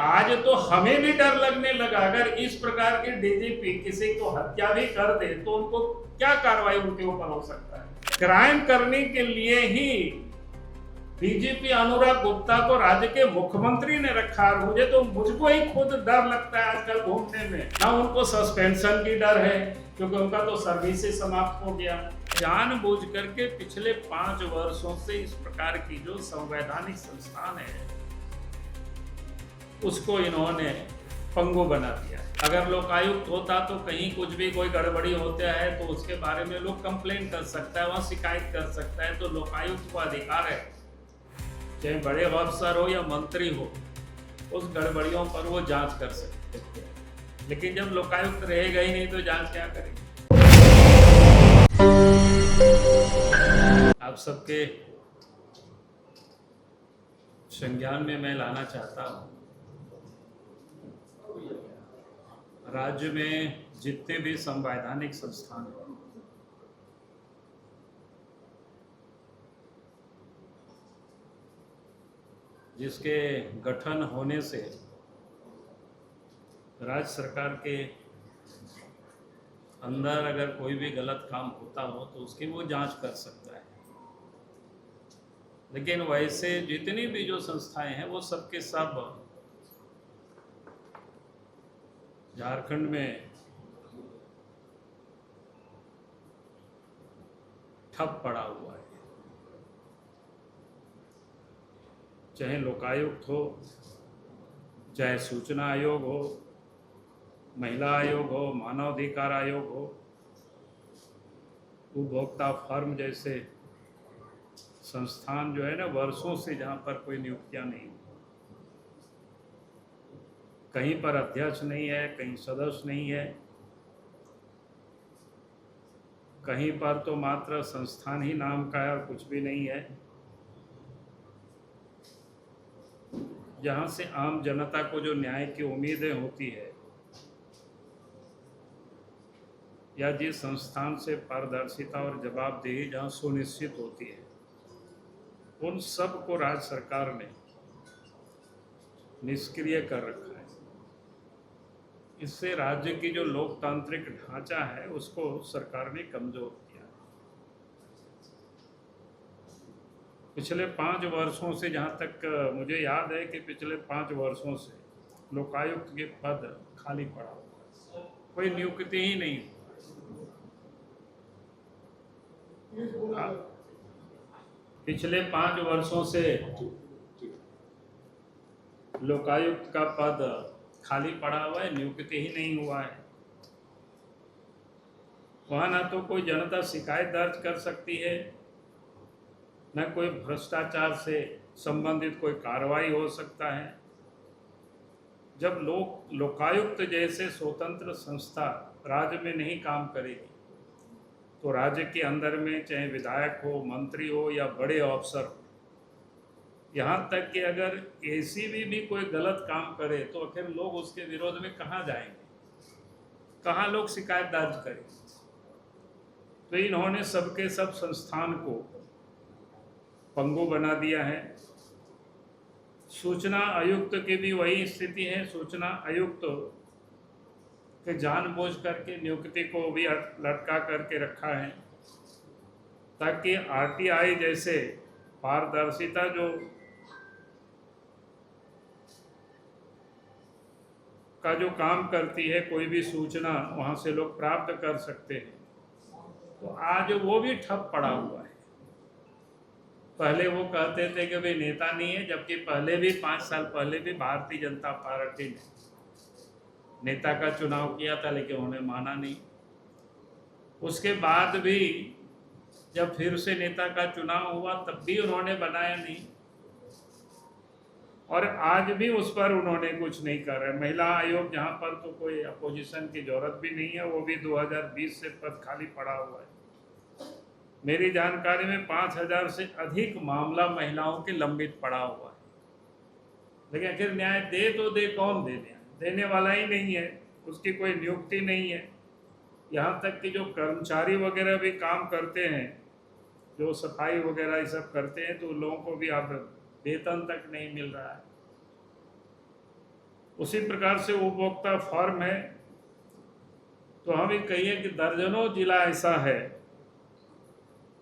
आज तो हमें भी डर लगने लगा, अगर इस प्रकार के डीजीपी किसी को हत्या भी कर दे तो उनको क्या कार्रवाई उनके ऊपर हो सकता है। क्राइम करने के लिए ही डीजीपी अनुराग गुप्ता को राज्य के मुख्यमंत्री ने रखा, और मुझको ही खुद डर लगता है आजकल घूमने में। ना उनको सस्पेंशन की डर है क्योंकि उनका तो सर्विस ही समाप्त हो गया। जानबूझ करके पिछले 5 वर्षों से इस प्रकार की जो संवैधानिक संस्थान है उसको इन्होंने पंगु बना दिया। अगर लोकायुक्त होता तो कहीं कुछ भी कोई गड़बड़ी होता है तो उसके बारे में लोग कंप्लेन कर सकता है, वहाँ शिकायत कर सकता है। तो लोकायुक्त को अधिकार है, चाहे बड़े अफसर हो या मंत्री हो, उस गड़बड़ियों पर वो जांच कर सकते हैं। लेकिन जब लोकायुक्त रहेगा ही नहीं तो जांच क्या करेंगे। आप सबके संज्ञान में मैं लाना चाहता हूँ, राज्य में जितने भी संवैधानिक संस्थान हैं, जिसके गठन होने से राज्य सरकार के अंदर अगर कोई भी गलत काम होता हो तो उसकी वो जांच कर सकता है। लेकिन वैसे जितनी भी जो संस्थाएं हैं वो सबके सब झारखंड में ठप पड़ा हुआ है। चाहे लोकायुक्त हो, चाहे सूचना आयोग हो, महिला आयोग हो, मानवाधिकार आयोग हो, उपभोक्ता फर्म जैसे संस्थान जो है ना, वर्षों से जहाँ पर कोई नियुक्तियाँ नहीं, कहीं पर अध्यक्ष नहीं है, कहीं सदस्य नहीं है, कहीं पर तो मात्र संस्थान ही नाम का है और कुछ भी नहीं है। जहाँ से आम जनता को जो न्याय की उम्मीदें होती है या जिस संस्थान से पारदर्शिता और जवाबदेही जहाँ सुनिश्चित होती है, उन सब को राज्य सरकार ने निष्क्रिय कर रखा है। इससे राज्य की जो लोकतांत्रिक ढांचा है उसको सरकार ने कमजोर किया। पिछले 5 वर्षों से, जहाँ तक मुझे याद है कि पिछले 5 वर्षों से लोकायुक्त के पद खाली पड़ा हुआ, कोई नियुक्ति ही नहीं। पिछले 5 वर्षों से लोकायुक्त का पद खाली पड़ा हुआ है, नियुक्ति ही नहीं हुआ है। वहाँ ना तो कोई जनता शिकायत दर्ज कर सकती है, न कोई भ्रष्टाचार से संबंधित कोई कार्रवाई हो सकता है। जब लोकायुक्त जैसे स्वतंत्र संस्था राज्य में नहीं काम करेगी तो राज्य के अंदर में चाहे विधायक हो, मंत्री हो या बड़े अफसर हो, यहाँ तक कि अगर एसीबी भी कोई गलत काम करे तो आखिर लोग उसके विरोध में कहाँ जाएंगे, कहाँ लोग शिकायत दर्ज करेंगे। तो इन्होंने सबके सब संस्थान को पंगु बना दिया है। सूचना आयुक्त की भी वही स्थिति है। सूचना आयुक्त के जानबूझ करके नियुक्ति को भी लटका करके रखा है ताकि आरटीआई जैसे पारदर्शिता जो का जो काम करती है, कोई भी सूचना वहाँ से लोग प्राप्त कर सकते हैं, तो आज वो भी ठप पड़ा हुआ है। पहले वो कहते थे कि भाई नेता नहीं है, जबकि पहले भी 5 साल पहले भी भारतीय जनता पार्टी ने नेता का चुनाव किया था, लेकिन उन्होंने माना नहीं। उसके बाद भी जब फिर से नेता का चुनाव हुआ तब भी उन्होंने बनाया नहीं, और आज भी उस पर उन्होंने कुछ नहीं कर रहे। महिला आयोग, जहाँ पर तो कोई अपोजिशन की जरूरत भी नहीं है, वो भी 2020 से पद खाली पड़ा हुआ है। मेरी जानकारी में 5000 से अधिक मामला महिलाओं के लंबित पड़ा हुआ है, लेकिन आखिर न्याय दे तो दे कौन, देने वाला ही नहीं है, उसकी कोई नियुक्ति नहीं है। यहाँ तक कि जो कर्मचारी वगैरह भी काम करते हैं, जो सफाई वगैरह ये सब करते हैं, तो लोगों को भी अब वेतन तक नहीं मिल रहा है। उसी प्रकार से उपभोक्ता फॉर्म है, तो हम ये कहिए कि दर्जनों जिला ऐसा है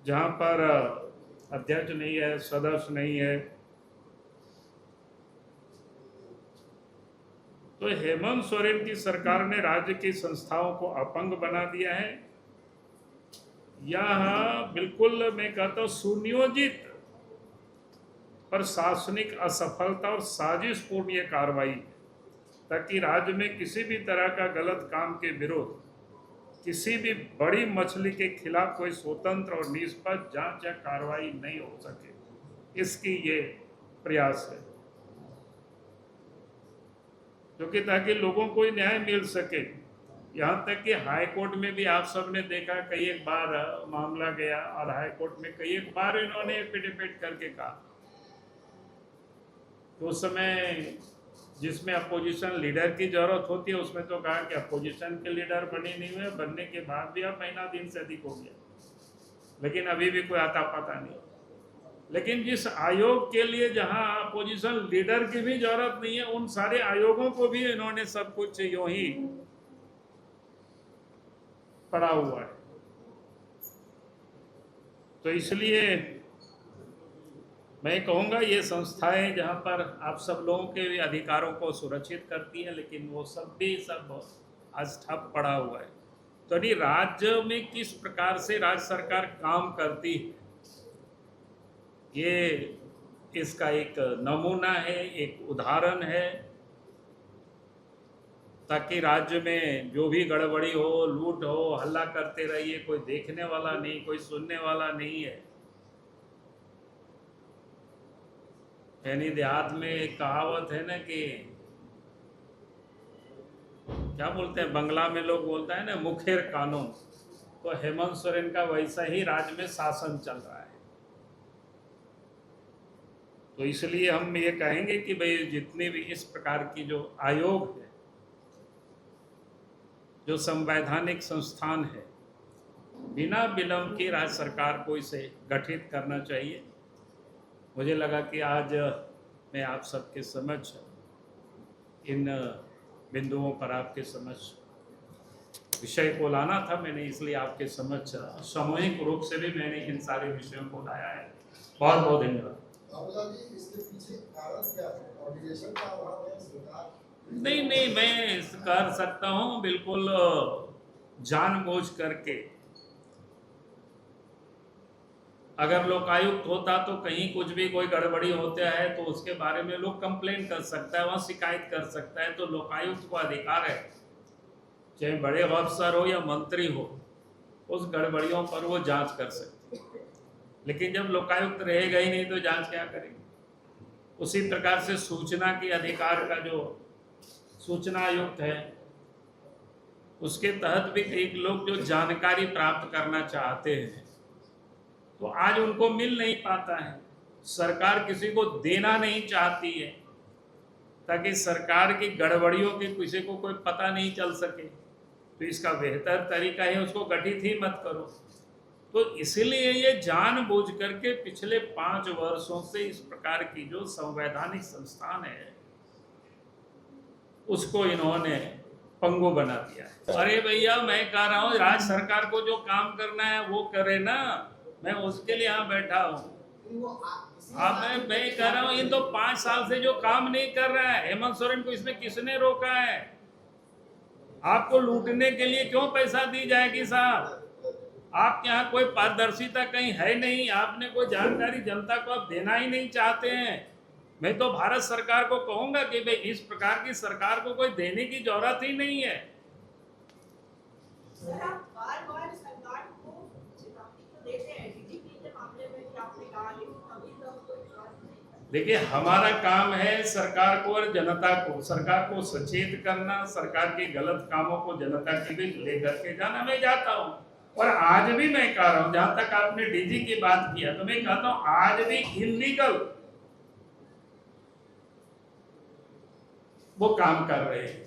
जहाँ पर अध्यक्ष नहीं है, सदस्य नहीं है। तो हेमंत सोरेन की सरकार ने राज्य की संस्थाओं को अपंग बना दिया है। यह बिल्कुल मैं कहता हूँ सुनियोजित प्रशासनिक असफलता और साजिशपूर्ण ये कार्रवाई है, ताकि राज्य में किसी भी तरह का गलत काम के विरोध किसी भी बड़ी मछली के खिलाफ कोई स्वतंत्र और निष्पक्ष जांच या कार्रवाई नहीं हो सके, इसकी ये प्रयास है, क्योंकि ताकि लोगों को न्याय मिल सके। यहाँ तक कि हाई कोर्ट में भी आप सबने देखा कई एक बार मामला गया और हाई कोर्ट में कई एक बार इन्होंने एफिडेविट करके कहा। तो उस समय जिसमें अपोजिशन लीडर की जरूरत होती है उसमें तो कहा कि अपोजिशन के लीडर बने नहीं हुए, बनने के बाद भी अब महीना दिन से अधिक हो गया, लेकिन अभी भी कोई आता पता नहीं। लेकिन जिस आयोग के लिए जहां अपोजिशन लीडर की भी जरूरत नहीं है, उन सारे आयोगों को भी इन्होंने सब कुछ यूं ही पड़ा हुआ है। तो इसलिए मैं कहूँगा ये संस्थाएं जहाँ पर आप सब लोगों के भी अधिकारों को सुरक्षित करती है, लेकिन वो सब आज ठप पड़ा हुआ है। तो यदि राज्य में किस प्रकार से राज्य सरकार काम करती है, ये इसका एक नमूना है, एक उदाहरण है, ताकि राज्य में जो भी गड़बड़ी हो, लूट हो, हल्ला करते रहिए, कोई देखने वाला नहीं, कोई सुनने वाला नहीं है। यानी देहात में एक कहावत है ना कि क्या बोलते हैं, बंगला में लोग बोलता है ना, मुखेर कानून। तो हेमंत सोरेन का वैसा ही राज्य में शासन चल रहा है। तो इसलिए हम ये कहेंगे कि भाई जितने भी इस प्रकार की जो आयोग है, जो संवैधानिक संस्थान है, बिना विलंब की राज्य सरकार को इसे गठित करना चाहिए। मुझे लगा कि आज मैं आप सबके समक्ष इन बिंदुओं पर आपके समक्ष विषय को लाना था मैंने, इसलिए आपके समक्ष सामूहिक रूप से भी मैंने इन सारे विषयों को लाया है। बहुत बहुत धन्यवाद। इसके पीछे कारण क्या है? ऑर्गेनाइजेशन का अभाव है, सरकार नहीं, मैं कर सकता हूँ बिल्कुल जानबूझ करके। अगर लोकायुक्त होता तो कहीं कुछ भी कोई गड़बड़ी होता है तो उसके बारे में लोग कंप्लेन कर सकता है, वहाँ शिकायत कर सकता है। तो लोकायुक्त को अधिकार है, चाहे बड़े अफसर हो या मंत्री हो, उस गड़बड़ियों पर वो जांच कर सकते हैं। लेकिन जब लोकायुक्त रहेगा ही नहीं तो जांच क्या करेंगे। उसी प्रकार से सूचना के अधिकार का जो सूचना आयुक्त है, उसके तहत भी कई लोग जो जानकारी प्राप्त करना चाहते हैं तो आज उनको मिल नहीं पाता है। सरकार किसी को देना नहीं चाहती है ताकि सरकार की गड़बड़ियों के किसी को कोई पता नहीं चल सके। तो इसका बेहतर तरीका है उसको गठित ही मत करो। तो इसलिए ये जानबूझ करके पिछले 5 वर्षों से इस प्रकार की जो संवैधानिक संस्थान है उसको इन्होंने पंगु बना दिया है। अरे भैया, मैं कह रहा हूँ राज्य सरकार को जो काम करना है वो करे ना, मैं उसके लिए यहाँ बैठा हूँ। अब मैं कह रहा हूँ ये तो 5 साल से जो काम नहीं कर रहा है, हेमंत सोरेन को इसमें किसने रोका है? आपको लूटने के लिए क्यों पैसा दी जाएगी साहब? आपके यहाँ कोई पारदर्शिता कहीं है नहीं, आपने कोई जानकारी जनता को आप देना ही नहीं चाहते हैं। मैं तो भारत सरकार को कहूंगा कि भाई इस प्रकार की सरकार को कोई देने की जरूरत ही नहीं है। सर, आप बार-बार सरकार को चेतावनी तो देते हैं डीजीपी के मामले में कि आपने कहा, लेकिन अभी तक कोई कार्रवाई नहीं। देखिए, हमारा काम है सरकार को और जनता को, सरकार को सचेत करना, सरकार के गलत कामों को जनता के बीच लेकर के जाना। मैं जाता हूँ और आज भी मैं कह रहा हूँ, जहां तक आपने डीजी की बात किया तो मैं कहता हूँ आज भी इलीगल वो काम कर रहे हैं।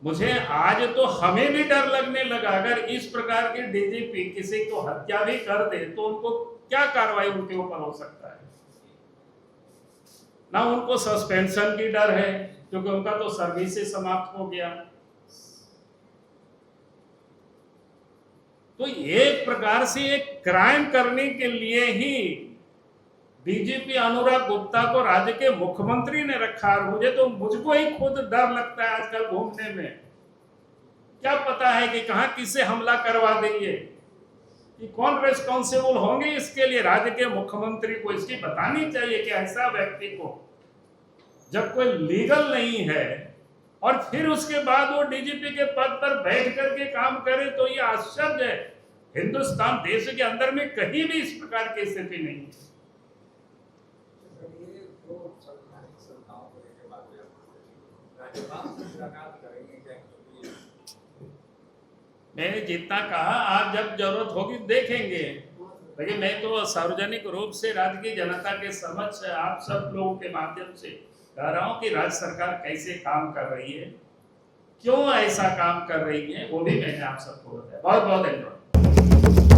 मुझे आज तो हमें भी डर लगने लगा, अगर इस प्रकार के डीजीपी किसी को हत्या भी कर दे तो उनको क्या कार्रवाई उनके ऊपर हो सकता है। ना उनको सस्पेंशन की डर है, क्योंकि उनका तो सर्विस ही समाप्त हो गया। तो एक प्रकार से एक क्राइम करने के लिए ही डीजीपी अनुराग गुप्ता को राज्य के मुख्यमंत्री ने रखा। और मुझको ही खुद डर लगता है आजकल घूमने में, क्या पता है कि कहां किससे हमला करवा देंगे, कि कौन रेस्पॉन्सिबल होंगे इसके लिए। राज्य के मुख्यमंत्री को इसकी बतानी चाहिए कि ऐसा व्यक्ति को जब कोई लीगल नहीं है और फिर उसके बाद वो डीजीपी के पद पर बैठ करके काम करे, तो ये आश्चर्य है। हिंदुस्तान देश के अंदर में कहीं भी इस प्रकार की स्थिति नहीं है। ये जो सरकारी संस्थाओं को लेकर बात है, राज्यपाल से मुलाकात करेंगे क्या? मैंने जितना कहा, आप जब जरूरत होगी देखेंगे, लेकिन मैं तो सार्वजनिक रूप से राज्य की जनता के समक्ष आप सब लोगों के माध्यम से कह रहा हूं कि राज्य सरकार कैसे काम कर रही है, क्यों ऐसा काम कर रही है, वो भी मैंने आप सबको बताया। बहुत बहुत धन्यवाद।